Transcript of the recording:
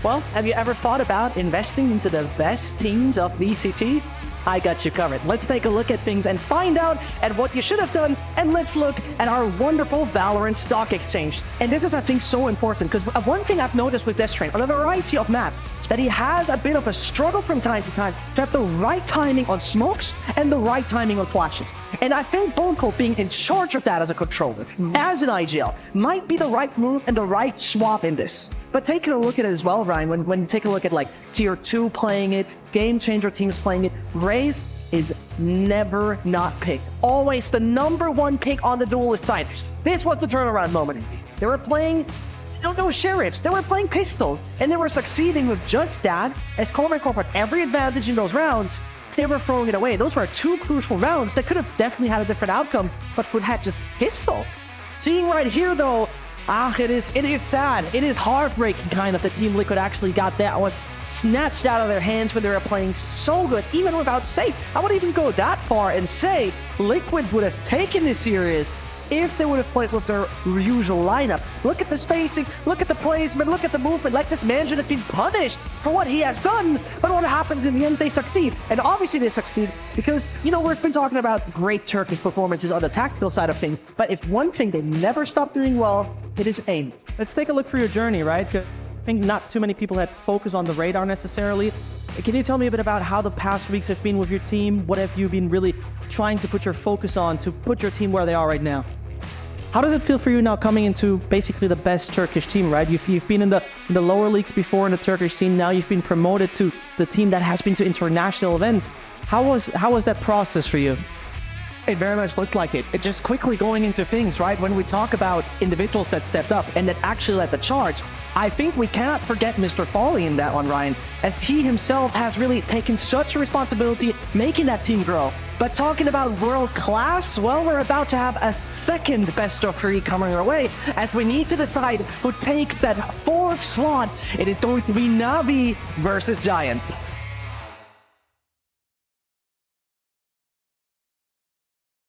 Well, have you ever thought about investing into the best teams of VCT? I got you covered. Let's take a look at things and find out at what you should have done, and let's look at our wonderful Valorant stock exchange. And this is, I think, so important, because one thing I've noticed with Zescht on a variety of maps, that he has a bit of a struggle from time to time to have the right timing on smokes and the right timing on flashes. And I think Bonko being in charge of that as a controller, as an IGL, might be the right move and the right swap in this. But taking a look at it as well, Ryan, when you take a look at like Tier 2 playing it, Game Changer teams playing it, Raze is never not picked. Always the #1 pick on the duelist side. This was the turnaround moment. They were playing, no sheriffs, they were playing pistols, and they were succeeding with just that. As Cormac had every advantage in those rounds, they were throwing it away. Those were 2 crucial rounds that could have definitely had a different outcome, but Foot had just pistols. Seeing right here though, it is sad. It is heartbreaking kind of that Team Liquid actually got that one snatched out of their hands when they were playing so good, even without safe. I would even go that far and say Liquid would have taken this series if they would have played with their usual lineup. Look at the spacing, look at the placement, look at the movement. Like, this man should have been punished for what he has done. But what happens in the end, they succeed. And obviously they succeed because, you know, we've been talking about great Turkish performances on the tactical side of things. But if one thing they never stop doing well, it is aim. Let's take a look for your journey, right? I think not too many people had focus on the radar necessarily. Can you tell me a bit about how the past weeks have been with your team? What have you been really trying to put your focus on to put your team where they are right now? How does it feel for you now coming into basically the best Turkish team, right? You've been in the lower leagues before in the Turkish scene. Now you've been promoted to the team that has been to international events. How was that process for you? It very much looked like it. It just quickly going into things, right? When we talk about individuals that stepped up and that actually led the charge, I think we cannot forget Mr. Foley in that one, Ryan, as he himself has really taken such a responsibility making that team grow. But talking about world class, well, we're about to have a second best of 3 coming our way, as we need to decide who takes that 4th slot. It is going to be Navi versus Giants.